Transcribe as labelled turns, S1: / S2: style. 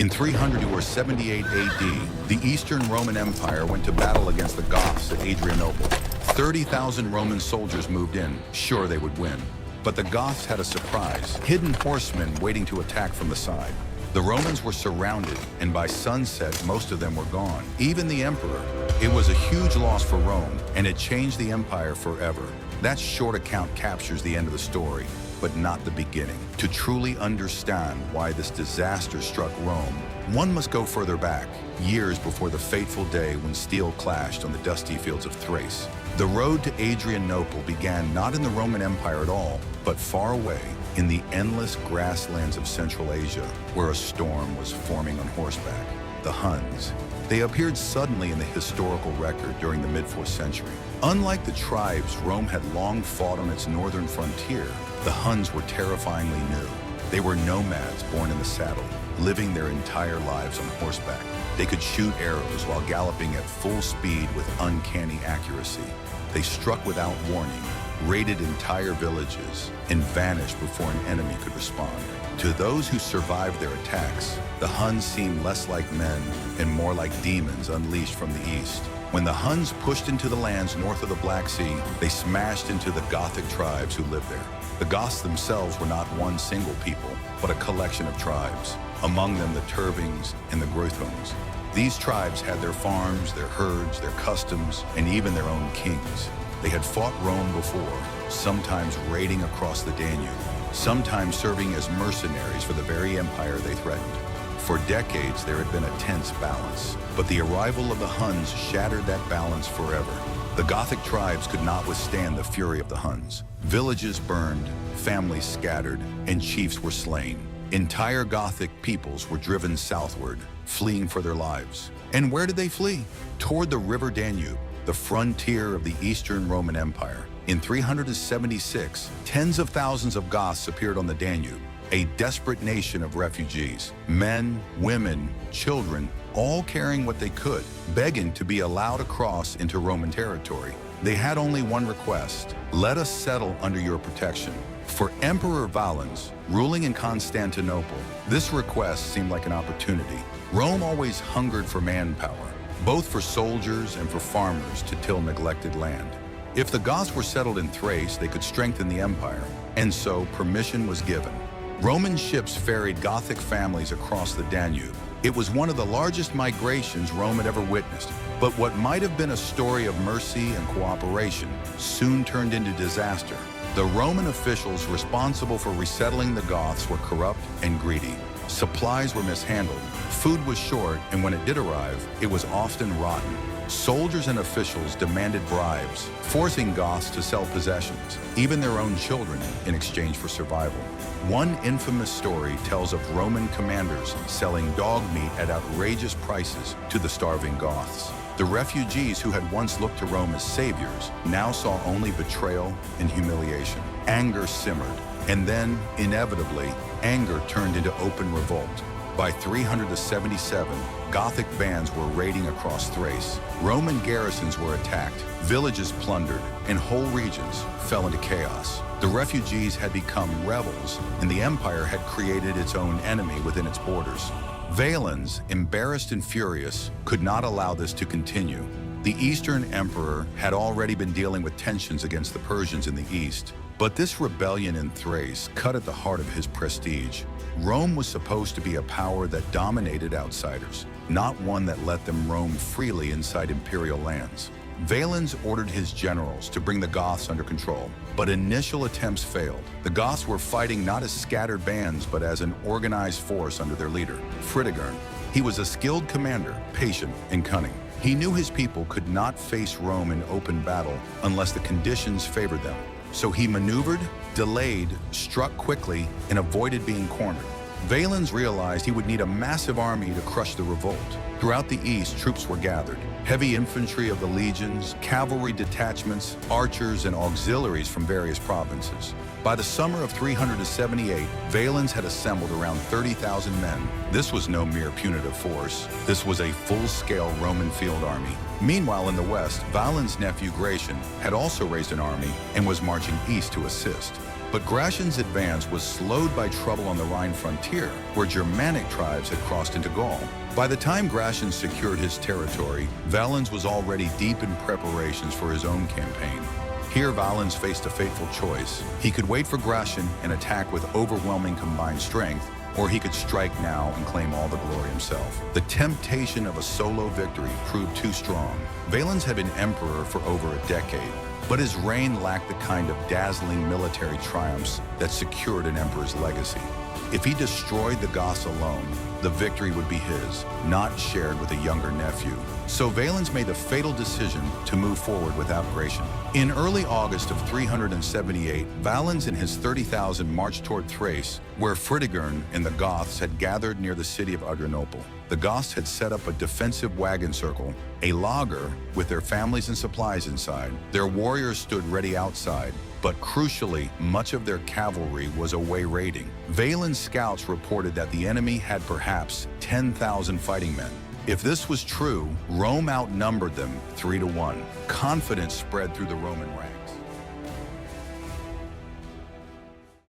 S1: In 378 AD, the Eastern Roman Empire went to battle against the Goths at Adrianople. 30,000 Roman soldiers moved in, sure they would win. But the Goths had a surprise, hidden horsemen waiting to attack from the side. The Romans were surrounded, and by sunset, most of them were gone, even the emperor. It was a huge loss for Rome, and it changed the empire forever. That short account captures the end of the story, but not the beginning. To truly understand why this disaster struck Rome, one must go further back, years before the fateful day when steel clashed on the dusty fields of Thrace. The road to Adrianople began not in the Roman Empire at all, but far away in the endless grasslands of Central Asia, where a storm was forming on horseback. The Huns. They appeared suddenly in the historical record during the mid-4th century. Unlike the tribes Rome had long fought on its northern frontier, the Huns were terrifyingly new. They were nomads born in the saddle, living their entire lives on horseback. They could shoot arrows while galloping at full speed with uncanny accuracy. They struck without warning, raided entire villages, and vanished before an enemy could respond. To those who survived their attacks, the Huns seemed less like men and more like demons unleashed from the east. When the Huns pushed into the lands north of the Black Sea, they smashed into the Gothic tribes who lived there. The Goths themselves were not one single people, but a collection of tribes, among them the Tervings and the Greuthungs. These tribes had their farms, their herds, their customs, and even their own kings. They had fought Rome before, sometimes raiding across the Danube, sometimes serving as mercenaries for the very empire they threatened. For decades, there had been a tense balance, but the arrival of the Huns shattered that balance forever. The Gothic tribes could not withstand the fury of the Huns. Villages burned, families scattered, and chiefs were slain. Entire Gothic peoples were driven southward, fleeing for their lives. And where did they flee? Toward the river Danube, the frontier of the Eastern Roman Empire. In 376, tens of thousands of Goths appeared on the Danube, a desperate nation of refugees. Men, women, children, all carrying what they could, begging to be allowed across into Roman territory. They had only one request: let us settle under your protection. For Emperor Valens, ruling in Constantinople, this request seemed like an opportunity. Rome always hungered for manpower, both for soldiers and for farmers to till neglected land. If the Goths were settled in Thrace, they could strengthen the empire, and so permission was given. Roman ships ferried Gothic families across the Danube. It was one of the largest migrations Rome had ever witnessed, but what might have been a story of mercy and cooperation soon turned into disaster. The Roman officials responsible for resettling the Goths were corrupt and greedy. Supplies were mishandled, food was short, and when it did arrive, it was often rotten. Soldiers and officials demanded bribes, forcing Goths to sell possessions, even their own children, in exchange for survival. One infamous story tells of Roman commanders selling dog meat at outrageous prices to the starving Goths. The refugees who had once looked to Rome as saviors now saw only betrayal and humiliation. Anger simmered, and then, inevitably, anger turned into open revolt. By 377, Gothic bands were raiding across Thrace. Roman garrisons were attacked, villages plundered, and whole regions fell into chaos. The refugees had become rebels, and the empire had created its own enemy within its borders. Valens, embarrassed and furious, could not allow this to continue. The Eastern Emperor had already been dealing with tensions against the Persians in the east, but this rebellion in Thrace cut at the heart of his prestige. Rome was supposed to be a power that dominated outsiders, not one that let them roam freely inside imperial lands. Valens ordered his generals to bring the Goths under control, but initial attempts failed. The Goths were fighting not as scattered bands, but as an organized force under their leader, Fritigern. He was a skilled commander, patient and cunning. He knew his people could not face Rome in open battle unless the conditions favored them. So he maneuvered, delayed, struck quickly, and avoided being cornered. Valens realized he would need a massive army to crush the revolt. Throughout the east, troops were gathered. Heavy infantry of the legions, cavalry detachments, archers, and auxiliaries from various provinces. By the summer of 378, Valens had assembled around 30,000 men. This was no mere punitive force. This was a full-scale Roman field army. Meanwhile, in the west, Valens' nephew Gratian had also raised an army and was marching east to assist. But Gratian's advance was slowed by trouble on the Rhine frontier, where Germanic tribes had crossed into Gaul. By the time Gratian secured his territory, Valens was already deep in preparations for his own campaign. Here, Valens faced a fateful choice. He could wait for Gratian and attack with overwhelming combined strength, or he could strike now and claim all the glory himself. The temptation of a solo victory proved too strong. Valens had been emperor for over a decade, but his reign lacked the kind of dazzling military triumphs that secured an emperor's legacy. If he destroyed the Goths alone, the victory would be his, not shared with a younger nephew. So Valens made the fatal decision to move forward without Gratian. In early August of 378, Valens and his 30,000 marched toward Thrace, where Fritigern and the Goths had gathered near the city of Adrianople. The Goths had set up a defensive wagon circle, a lager with their families and supplies inside. Their warriors stood ready outside, but crucially, much of their cavalry was away raiding. Valens' scouts reported that the enemy had perhaps 10,000 fighting men. If this was true, Rome outnumbered them 3-1. Confidence spread through the Roman ranks.